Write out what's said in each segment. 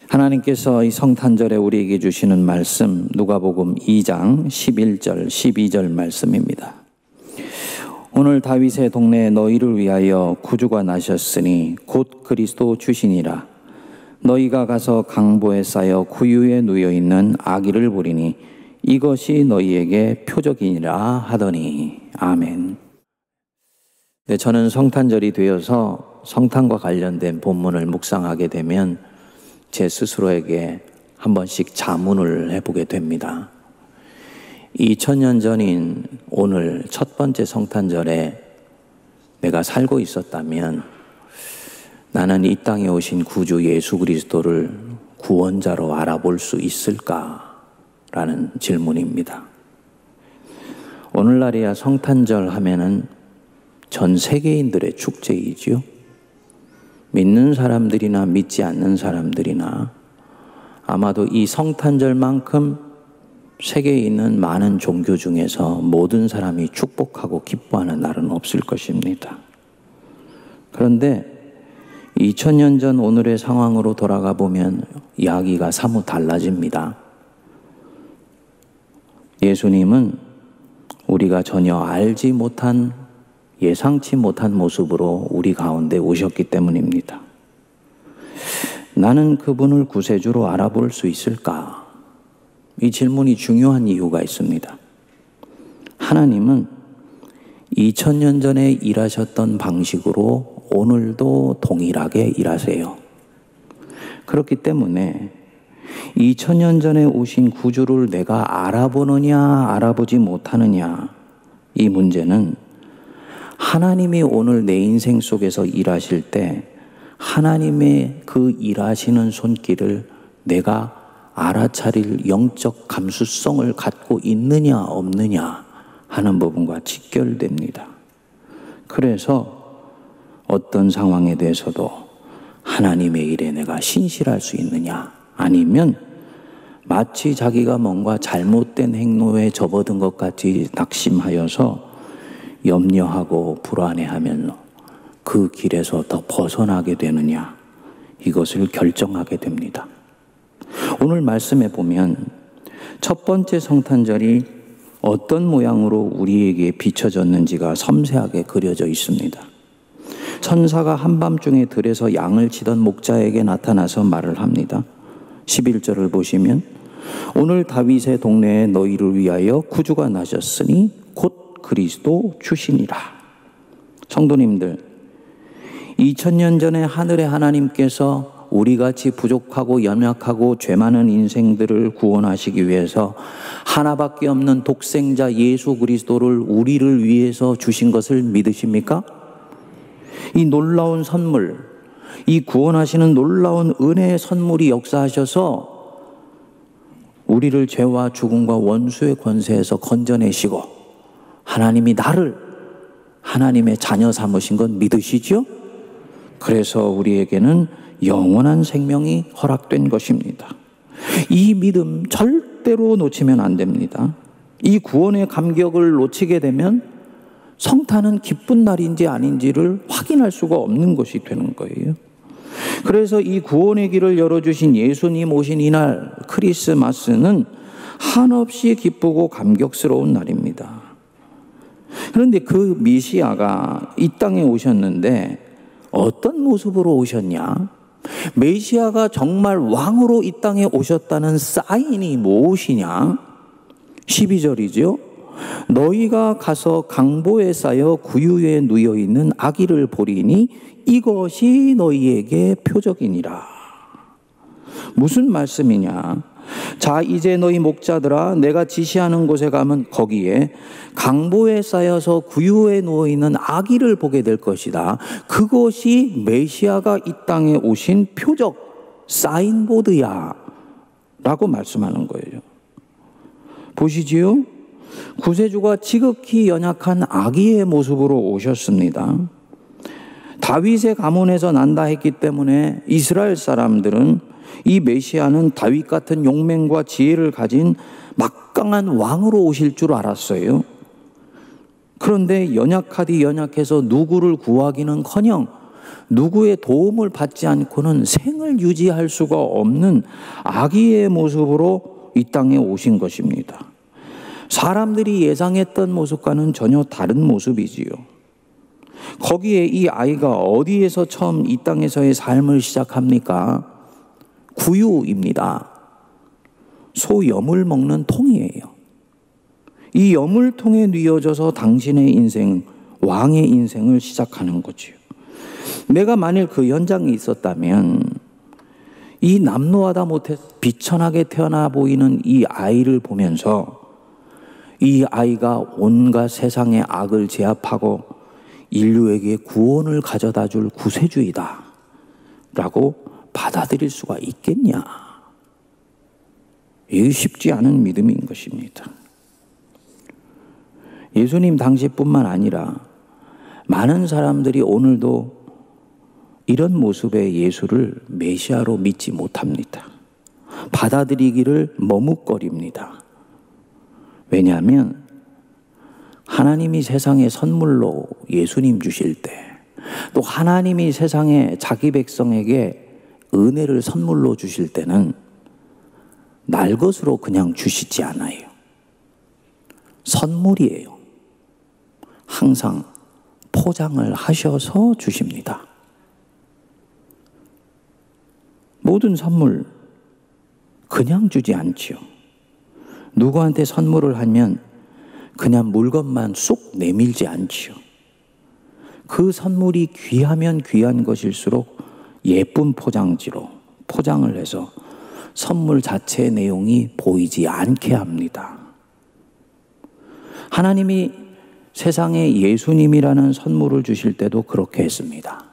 하나님께서 이 성탄절에 우리에게 주시는 말씀 누가복음 2장 11절 12절 말씀입니다. 오늘 다윗의 동네에 너희를 위하여 구주가 나셨으니 곧 그리스도 주시니라. 너희가 가서 강보에 쌓여 구유에 누워 있는 아기를 보리니 이것이 너희에게 표적이니라 하더니. 아멘. 네, 저는 성탄절이 되어서 성탄과 관련된 본문을 묵상하게 되면 제 스스로에게 한 번씩 자문을 해보게 됩니다. 2000년 전인 오늘 첫 번째 성탄절에 내가 살고 있었다면 나는 이 땅에 오신 구주 예수 그리스도를 구원자로 알아볼 수 있을까라는 질문입니다. 오늘날이야 성탄절 하면은 전 세계인들의 축제이지요. 믿는 사람들이나 믿지 않는 사람들이나 아마도 이 성탄절만큼 세계에 있는 많은 종교 중에서 모든 사람이 축복하고 기뻐하는 날은 없을 것입니다. 그런데 2000년 전 오늘의 상황으로 돌아가 보면 이야기가 사뭇 달라집니다. 예수님은 우리가 전혀 알지 못한 예상치 못한 모습으로 우리 가운데 오셨기 때문입니다. 나는 그분을 구세주로 알아볼 수 있을까? 이 질문이 중요한 이유가 있습니다. 하나님은 2000년 전에 일하셨던 방식으로 오늘도 동일하게 일하세요. 그렇기 때문에 2000년 전에 오신 구주를 내가 알아보느냐 알아보지 못하느냐, 이 문제는 하나님이 오늘 내 인생 속에서 일하실 때 하나님의 그 일하시는 손길을 내가 알아차릴 영적 감수성을 갖고 있느냐 없느냐 하는 부분과 직결됩니다. 그래서 어떤 상황에 대해서도 하나님의 일에 내가 신실할 수 있느냐, 아니면 마치 자기가 뭔가 잘못된 행로에 접어든 것 같이 낙심하여서 염려하고 불안해하면서 그 길에서 더 벗어나게 되느냐, 이것을 결정하게 됩니다. 오늘 말씀에 보면 첫 번째 성탄절이 어떤 모양으로 우리에게 비춰졌는지가 섬세하게 그려져 있습니다. 천사가 한밤중에 들에서 양을 치던 목자에게 나타나서 말을 합니다. 11절을 보시면 오늘 다윗의 동네에 너희를 위하여 구주가 나셨으니 곧 그리스도 주시니라. 성도님들, 2000년 전에 하늘의 하나님께서 우리같이 부족하고 연약하고 죄 많은 인생들을 구원하시기 위해서 하나밖에 없는 독생자 예수 그리스도를 우리를 위해서 주신 것을 믿으십니까? 이 놀라운 선물, 이 구원하시는 놀라운 은혜의 선물이 역사하셔서 우리를 죄와 죽음과 원수의 권세에서 건져내시고 하나님이 나를 하나님의 자녀 삼으신 건 믿으시죠? 그래서 우리에게는 영원한 생명이 허락된 것입니다. 이 믿음 절대로 놓치면 안 됩니다. 이 구원의 감격을 놓치게 되면 성탄은 기쁜 날인지 아닌지를 확인할 수가 없는 것이 되는 거예요. 그래서 이 구원의 길을 열어주신 예수님 오신 이날 크리스마스는 한없이 기쁘고 감격스러운 날입니다. 그런데 그 메시아가 이 땅에 오셨는데 어떤 모습으로 오셨냐? 메시아가 정말 왕으로 이 땅에 오셨다는 사인이 무엇이냐? 12절이죠. 너희가 가서 강보에 쌓여 구유에 누워 있는 아기를 보리니 이것이 너희에게 표적이니라. 무슨 말씀이냐? 자, 이제 너희 목자들아, 내가 지시하는 곳에 가면 거기에 강보에 쌓여서 구유에 누워있는 아기를 보게 될 것이다. 그것이 메시아가 이 땅에 오신 표적, 사인보드야 라고 말씀하는 거예요. 보시지요? 구세주가 지극히 연약한 아기의 모습으로 오셨습니다. 다윗의 가문에서 난다 했기 때문에 이스라엘 사람들은 이 메시아는 다윗 같은 용맹과 지혜를 가진 막강한 왕으로 오실 줄 알았어요. 그런데 연약하디 연약해서 누구를 구하기는커녕 누구의 도움을 받지 않고는 생을 유지할 수가 없는 아기의 모습으로 이 땅에 오신 것입니다. 사람들이 예상했던 모습과는 전혀 다른 모습이지요. 거기에 이 아이가 어디에서 처음 이 땅에서의 삶을 시작합니까? 구유입니다. 소 염을 먹는 통이에요. 이 염을통에 뉘어져서 당신의 인생, 왕의 인생을 시작하는 거지요. 내가 만일 그 현장에 있었다면 이 남루하다 못해 비천하게 태어나 보이는 이 아이를 보면서 이 아이가 온갖 세상의 악을 제압하고 인류에게 구원을 가져다 줄 구세주이다 라고 받아들일 수가 있겠냐? 이게 쉽지 않은 믿음인 것입니다. 예수님 당시뿐만 아니라 많은 사람들이 오늘도 이런 모습의 예수를 메시아로 믿지 못합니다. 받아들이기를 머뭇거립니다. 왜냐하면 하나님이 세상에 선물로 예수님 주실 때, 또 하나님이 세상에 자기 백성에게 은혜를 선물로 주실 때는 날 것으로 그냥 주시지 않아요. 선물이에요. 항상 포장을 하셔서 주십니다. 모든 선물 그냥 주지 않지요. 누구한테 선물을 하면 그냥 물건만 쏙 내밀지 않지요. 그 선물이 귀하면 귀한 것일수록 예쁜 포장지로 포장을 해서 선물 자체의 내용이 보이지 않게 합니다. 하나님이 세상에 예수님이라는 선물을 주실 때도 그렇게 했습니다.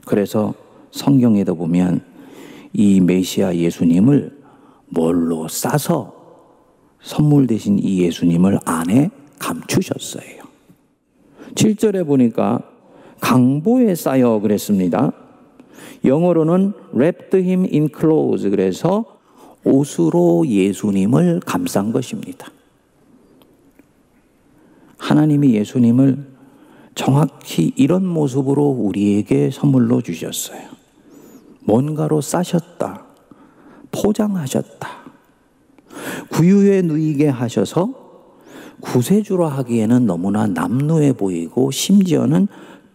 그래서 성경에도 보면 이 메시아 예수님을 뭘로 싸서 선물 대신 이 예수님을 안에 감추셨어요. 7절에 보니까 강보에 싸여 그랬습니다. 영어로는 wrapped him in clothes, 그래서 옷으로 예수님을 감싼 것입니다. 하나님이 예수님을 정확히 이런 모습으로 우리에게 선물로 주셨어요. 뭔가로 싸셨다, 포장하셨다, 구유에 누이게 하셔서 구세주로 하기에는 너무나 남루해 보이고 심지어는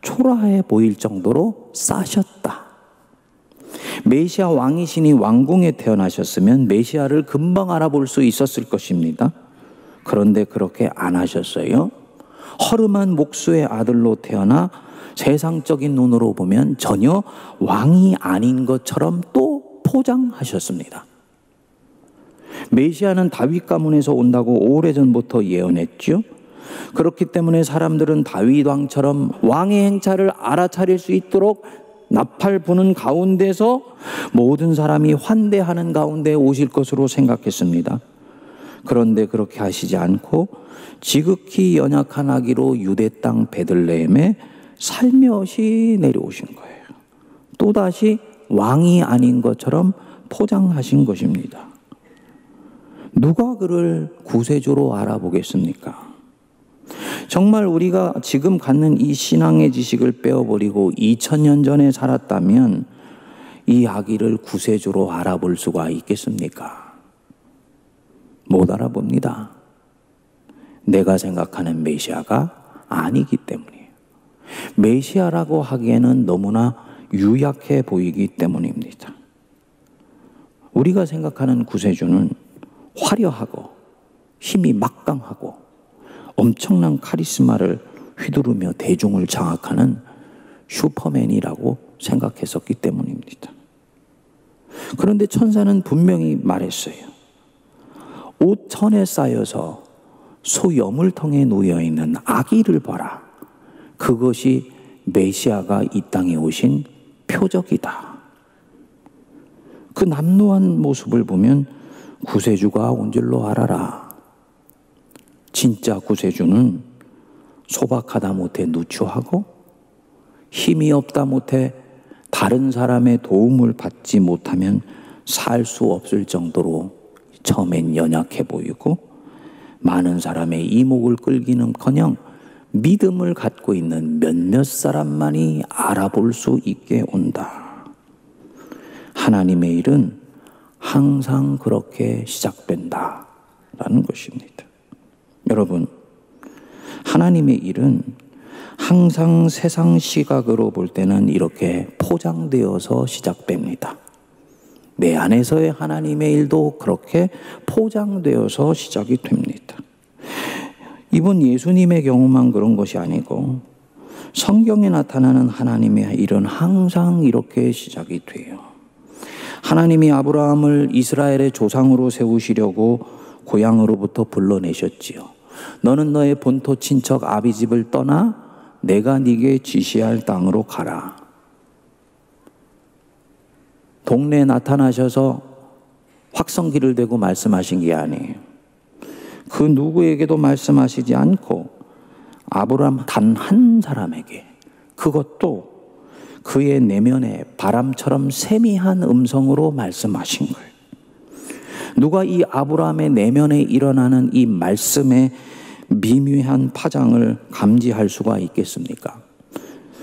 초라해 보일 정도로 싸셨다. 메시아 왕이시니 왕궁에 태어나셨으면 메시아를 금방 알아볼 수 있었을 것입니다. 그런데 그렇게 안 하셨어요. 허름한 목수의 아들로 태어나 세상적인 눈으로 보면 전혀 왕이 아닌 것처럼 또 포장하셨습니다. 메시아는 다윗 가문에서 온다고 오래전부터 예언했죠. 그렇기 때문에 사람들은 다윗 왕처럼 왕의 행차를 알아차릴 수 있도록 나팔 부는 가운데서 모든 사람이 환대하는 가운데 오실 것으로 생각했습니다. 그런데 그렇게 하시지 않고 지극히 연약한 아기로 유대 땅 베들레헴에 살며시 내려오신 거예요. 또다시 왕이 아닌 것처럼 포장하신 것입니다. 누가 그를 구세주로 알아보겠습니까? 정말 우리가 지금 갖는 이 신앙의 지식을 빼어버리고 2000년 전에 살았다면 이 아기를 구세주로 알아볼 수가 있겠습니까? 못 알아봅니다. 내가 생각하는 메시아가 아니기 때문이에요. 메시아라고 하기에는 너무나 유약해 보이기 때문입니다. 우리가 생각하는 구세주는 화려하고 힘이 막강하고 엄청난 카리스마를 휘두르며 대중을 장악하는 슈퍼맨이라고 생각했었기 때문입니다. 그런데 천사는 분명히 말했어요. 옷천에 쌓여서 소 염을통에 놓여있는 아기를 봐라. 그것이 메시아가 이 땅에 오신 표적이다. 그 남루한 모습을 보면 구세주가 온 줄로 알아라. 진짜 구세주는 소박하다 못해 누추하고 힘이 없다 못해 다른 사람의 도움을 받지 못하면 살 수 없을 정도로 처음엔 연약해 보이고 많은 사람의 이목을 끌기는커녕 믿음을 갖고 있는 몇몇 사람만이 알아볼 수 있게 온다. 하나님의 일은 항상 그렇게 시작된다 라는 것입니다. 여러분, 하나님의 일은 항상 세상 시각으로 볼 때는 이렇게 포장되어서 시작됩니다. 내 안에서의 하나님의 일도 그렇게 포장되어서 시작이 됩니다. 이번 예수님의 경우만 그런 것이 아니고 성경에 나타나는 하나님의 일은 항상 이렇게 시작이 돼요. 하나님이 아브라함을 이스라엘의 조상으로 세우시려고 고향으로부터 불러내셨지요. 너는 너의 본토 친척 아비 집을 떠나 내가 네게 지시할 땅으로 가라. 동네에 나타나셔서 확성기를 대고 말씀하신 게 아니에요. 그 누구에게도 말씀하시지 않고 아브라함 단 한 사람에게, 그것도 그의 내면에 바람처럼 세미한 음성으로 말씀하신 거예요. 누가 이 아브라함의 내면에 일어나는 이 말씀의 미묘한 파장을 감지할 수가 있겠습니까?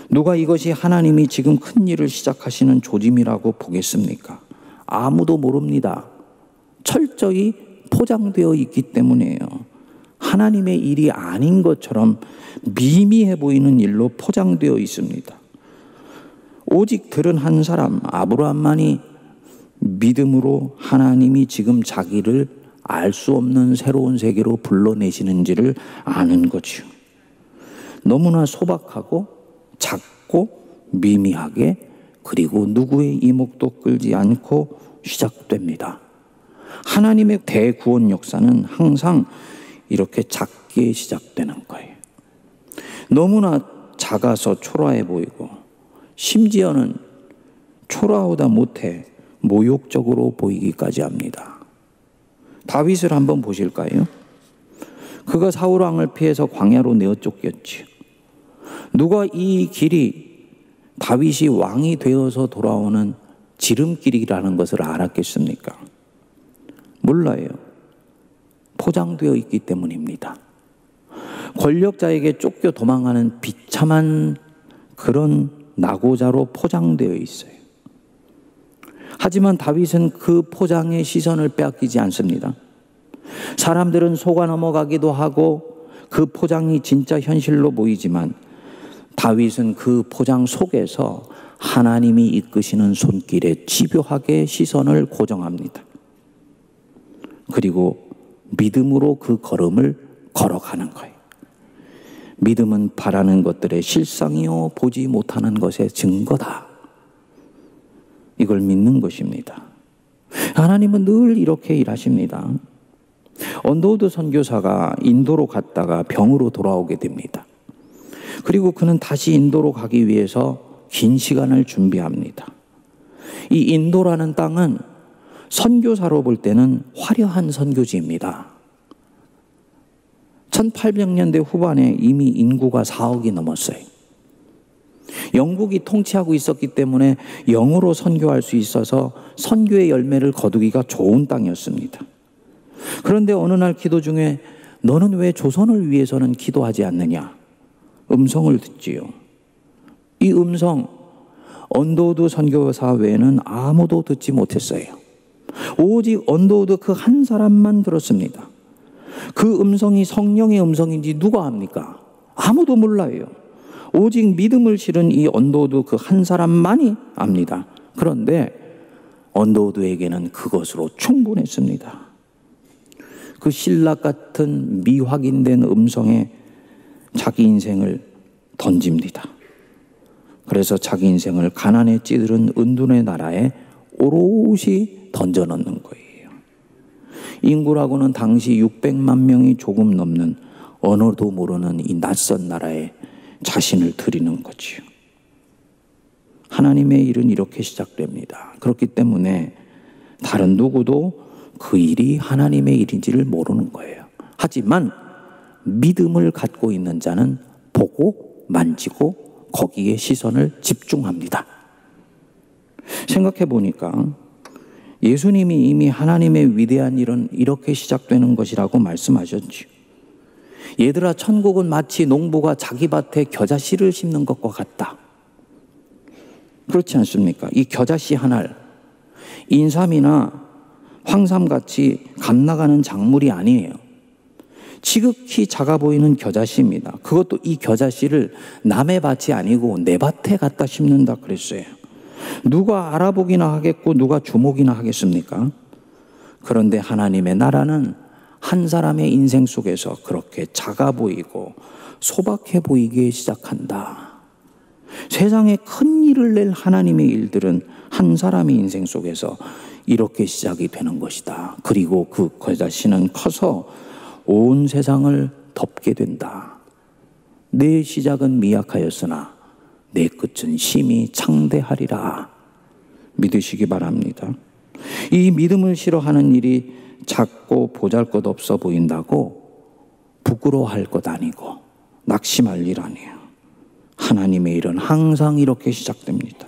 누가 이것이 하나님이 지금 큰 일을 시작하시는 조짐이라고 보겠습니까? 아무도 모릅니다. 철저히 포장되어 있기 때문이에요. 하나님의 일이 아닌 것처럼 미미해 보이는 일로 포장되어 있습니다. 오직 들은 한 사람 아브라함만이 믿음으로 하나님이 지금 자기를 알 수 없는 새로운 세계로 불러내시는지를 아는 거죠. 너무나 소박하고 작고 미미하게, 그리고 누구의 이목도 끌지 않고 시작됩니다. 하나님의 대구원 역사는 항상 이렇게 작게 시작되는 거예요. 너무나 작아서 초라해 보이고, 심지어는 초라하다 못해 모욕적으로 보이기까지 합니다. 다윗을 한번 보실까요? 그가 사울 왕을 피해서 광야로 내어 쫓겼지요. 누가 이 길이 다윗이 왕이 되어서 돌아오는 지름길이라는 것을 알았겠습니까? 몰라요. 포장되어 있기 때문입니다. 권력자에게 쫓겨 도망가는 비참한 그런 낙오자로 포장되어 있어요. 하지만 다윗은 그 포장의 시선을 빼앗기지 않습니다. 사람들은 속아 넘어가기도 하고 그 포장이 진짜 현실로 보이지만 다윗은 그 포장 속에서 하나님이 이끄시는 손길에 집요하게 시선을 고정합니다. 그리고 믿음으로 그 걸음을 걸어가는 거예요. 믿음은 바라는 것들의 실상이요 보지 못하는 것의 증거다. 이걸 믿는 것입니다. 하나님은 늘 이렇게 일하십니다. 언더우드 선교사가 인도로 갔다가 병으로 돌아오게 됩니다. 그리고 그는 다시 인도로 가기 위해서 긴 시간을 준비합니다. 이 인도라는 땅은 선교사로 볼 때는 화려한 선교지입니다. 1800년대 후반에 이미 인구가 4억이 넘었어요. 영국이 통치하고 있었기 때문에 영어로 선교할 수 있어서 선교의 열매를 거두기가 좋은 땅이었습니다. 그런데 어느 날 기도 중에 너는 왜 조선을 위해서는 기도하지 않느냐? 음성을 듣지요. 이 음성, 언더우드 선교사 외에는 아무도 듣지 못했어요. 오직 언더우드 그 한 사람만 들었습니다. 그 음성이 성령의 음성인지 누가 압니까? 아무도 몰라요. 오직 믿음을 실은 이 언더우드 그 한 사람만이 압니다. 그런데 언더우드에게는 그것으로 충분했습니다. 그 신락 같은 미확인된 음성에 자기 인생을 던집니다. 그래서 자기 인생을 가난에 찌들은 은둔의 나라에 오롯이 던져넣는 거예요. 인구라고는 당시 600만 명이 조금 넘는 언어도 모르는 이 낯선 나라에 자신을 드리는 거지요. 하나님의 일은 이렇게 시작됩니다. 그렇기 때문에 다른 누구도 그 일이 하나님의 일인지를 모르는 거예요. 하지만 믿음을 갖고 있는 자는 보고 만지고 거기에 시선을 집중합니다. 생각해 보니까 예수님이 이미 하나님의 위대한 일은 이렇게 시작되는 것이라고 말씀하셨죠. 얘들아, 천국은 마치 농부가 자기 밭에 겨자씨를 심는 것과 같다. 그렇지 않습니까? 이 겨자씨 하나를 인삼이나 황삼같이 갓나가는 작물이 아니에요. 지극히 작아 보이는 겨자씨입니다. 그것도 이 겨자씨를 남의 밭이 아니고 내 밭에 갖다 심는다 그랬어요. 누가 알아보기나 하겠고 누가 주목이나 하겠습니까? 그런데 하나님의 나라는 한 사람의 인생 속에서 그렇게 작아 보이고 소박해 보이기 시작한다. 세상에 큰 일을 낼 하나님의 일들은 한 사람의 인생 속에서 이렇게 시작이 되는 것이다. 그리고 그 겨자씨는 커서 온 세상을 덮게 된다. 내 시작은 미약하였으나 내 끝은 심히 창대하리라. 믿으시기 바랍니다. 이 믿음을 싫어하는 일이 작고 보잘것없어 보인다고 부끄러워할 것 아니고 낙심할 일 아니에요. 하나님의 일은 항상 이렇게 시작됩니다.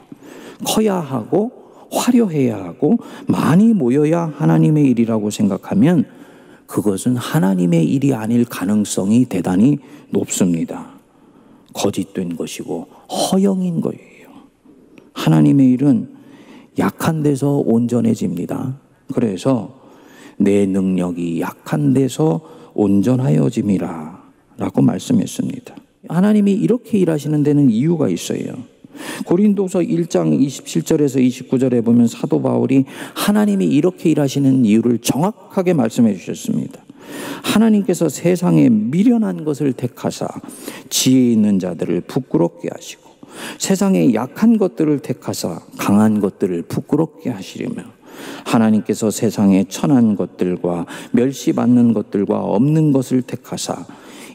커야 하고 화려해야 하고 많이 모여야 하나님의 일이라고 생각하면 그것은 하나님의 일이 아닐 가능성이 대단히 높습니다. 거짓된 것이고 허영인 거예요. 하나님의 일은 약한 데서 온전해집니다. 그래서 내 능력이 약한 데서 온전하여짐이라 라고 말씀했습니다. 하나님이 이렇게 일하시는 데는 이유가 있어요. 고린도서 1장 27절에서 29절에 보면 사도 바울이 하나님이 이렇게 일하시는 이유를 정확하게 말씀해 주셨습니다. 하나님께서 세상에 미련한 것을 택하사 지혜 있는 자들을 부끄럽게 하시고 세상에 약한 것들을 택하사 강한 것들을 부끄럽게 하시려며 하나님께서 세상에 천한 것들과 멸시받는 것들과 없는 것을 택하사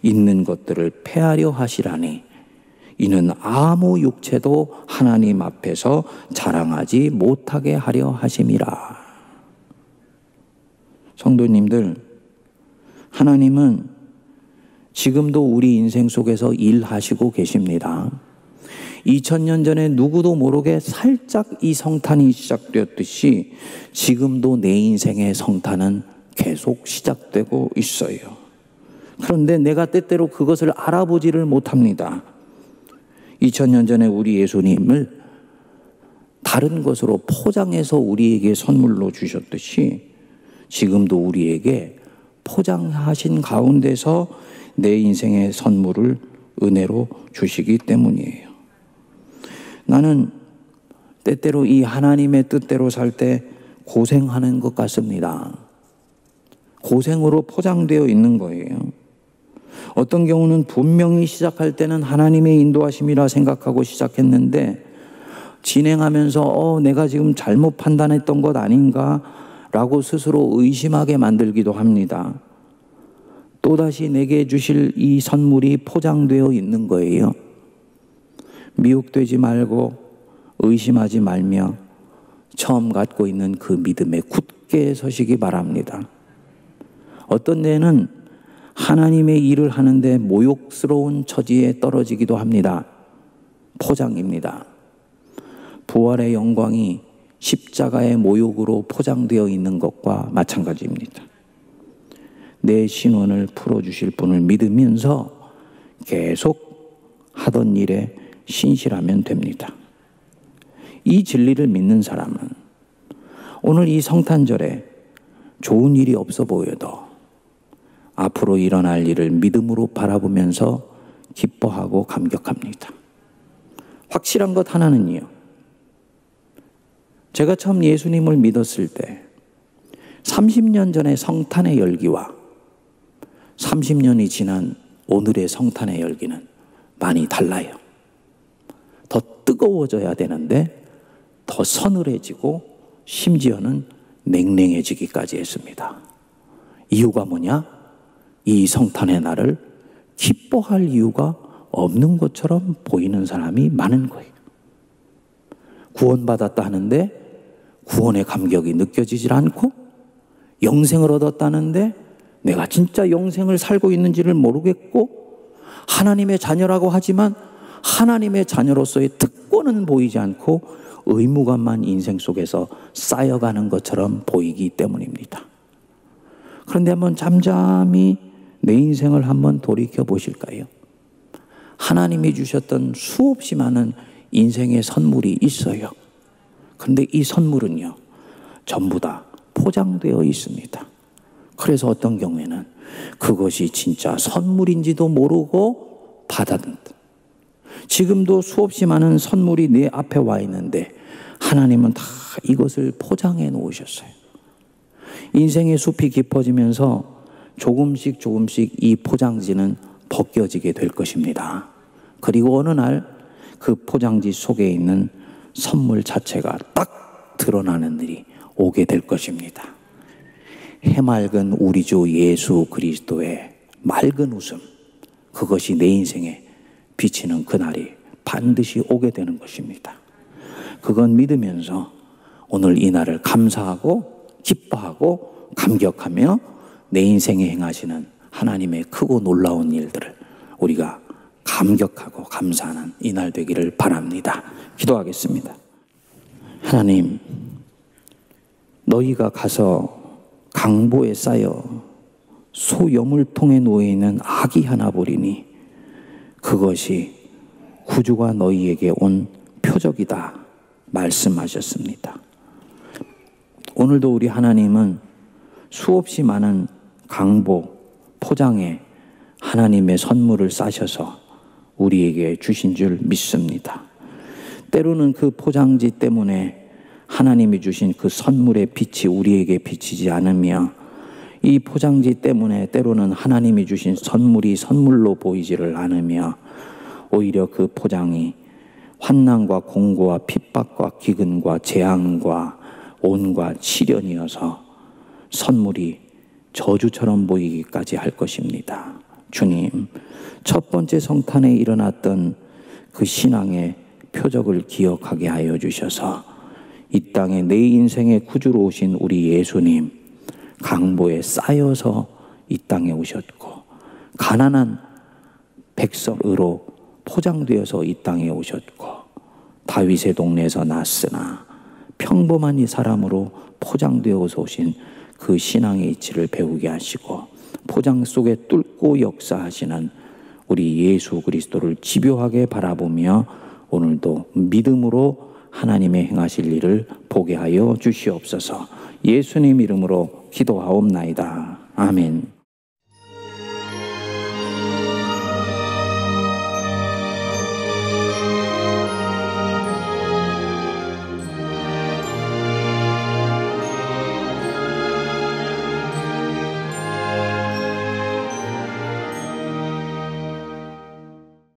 있는 것들을 폐하려 하시라니 이는 아무 육체도 하나님 앞에서 자랑하지 못하게 하려 하심이라. 성도님들, 하나님은 지금도 우리 인생 속에서 일하시고 계십니다. 2000년 전에 누구도 모르게 살짝 이 성탄이 시작되었듯이 지금도 내 인생의 성탄은 계속 시작되고 있어요. 그런데 내가 때때로 그것을 알아보지를 못합니다. 2000년 전에 우리 예수님을 다른 것으로 포장해서 우리에게 선물로 주셨듯이 지금도 우리에게 포장하신 가운데서 내 인생의 선물을 은혜로 주시기 때문이에요. 나는 때때로 이 하나님의 뜻대로 살 때 고생하는 것 같습니다. 고생으로 포장되어 있는 거예요. 어떤 경우는 분명히 시작할 때는 하나님의 인도하심이라 생각하고 시작했는데 진행하면서 내가 지금 잘못 판단했던 것 아닌가 라고 스스로 의심하게 만들기도 합니다. 또다시 내게 주실 이 선물이 포장되어 있는 거예요. 미혹되지 말고 의심하지 말며 처음 갖고 있는 그 믿음에 굳게 서시기 바랍니다. 어떤 데는 하나님의 일을 하는데 모욕스러운 처지에 떨어지기도 합니다. 포장입니다. 부활의 영광이 십자가의 모욕으로 포장되어 있는 것과 마찬가지입니다. 내 신원을 풀어주실 분을 믿으면서 계속 하던 일에 신실하면 됩니다. 이 진리를 믿는 사람은 오늘 이 성탄절에 좋은 일이 없어 보여도 앞으로 일어날 일을 믿음으로 바라보면서 기뻐하고 감격합니다. 확실한 것 하나는요. 제가 처음 예수님을 믿었을 때 30년 전의 성탄의 열기와 30년이 지난 오늘의 성탄의 열기는 많이 달라요. 더 뜨거워져야 되는데 더 서늘해지고 심지어는 냉랭해지기까지 했습니다. 이유가 뭐냐? 이 성탄의 날을 기뻐할 이유가 없는 것처럼 보이는 사람이 많은 거예요. 구원받았다 하는데 구원의 감격이 느껴지질 않고 영생을 얻었다는데 내가 진짜 영생을 살고 있는지를 모르겠고 하나님의 자녀라고 하지만 하나님의 자녀로서의 특권은 보이지 않고 의무감만 인생 속에서 쌓여가는 것처럼 보이기 때문입니다. 그런데 한번 잠잠히 내 인생을 한번 돌이켜 보실까요? 하나님이 주셨던 수없이 많은 인생의 선물이 있어요. 그런데 이 선물은요, 전부 다 포장되어 있습니다. 그래서 어떤 경우에는 그것이 진짜 선물인지도 모르고 받았는데, 지금도 수없이 많은 선물이 내 앞에 와 있는데 하나님은 다 이것을 포장해 놓으셨어요. 인생의 숲이 깊어지면서 조금씩 조금씩 이 포장지는 벗겨지게 될 것입니다. 그리고 어느 날 그 포장지 속에 있는 선물 자체가 딱 드러나는 일이 오게 될 것입니다. 해맑은 우리 주 예수 그리스도의 맑은 웃음, 그것이 내 인생에 비치는 그날이 반드시 오게 되는 것입니다. 그건 믿으면서 오늘 이 날을 감사하고 기뻐하고 감격하며 내 인생에 행하시는 하나님의 크고 놀라운 일들을 우리가 감격하고 감사하는 이 날 되기를 바랍니다. 기도하겠습니다. 하나님, 너희가 가서 강보에 쌓여 소여물통에 놓여있는 아기 하나 보리니 그것이 구주가 너희에게 온 표적이다 말씀하셨습니다. 오늘도 우리 하나님은 수없이 많은 강보, 포장에 하나님의 선물을 싸셔서 우리에게 주신 줄 믿습니다. 때로는 그 포장지 때문에 하나님이 주신 그 선물의 빛이 우리에게 비치지 않으며, 이 포장지 때문에 때로는 하나님이 주신 선물이 선물로 보이지를 않으며, 오히려 그 포장이 환난과 공고와 핍박과 기근과 재앙과 온과 시련이어서 선물이 저주처럼 보이기까지 할 것입니다. 주님, 첫 번째 성탄에 일어났던 그 신앙의 표적을 기억하게 하여 주셔서 이 땅에 내 인생의 구주로 오신 우리 예수님, 강보에 쌓여서 이 땅에 오셨고 가난한 백성으로 포장되어서 이 땅에 오셨고 다윗의 동네에서 났으나 평범한 이 사람으로 포장되어서 오신 그 신앙의 이치를 배우게 하시고 포장 속에 뚫고 역사하시는 우리 예수 그리스도를 집요하게 바라보며 오늘도 믿음으로 하나님의 행하실 일을 보게 하여 주시옵소서. 예수님 이름으로 기도하옵나이다. 아멘.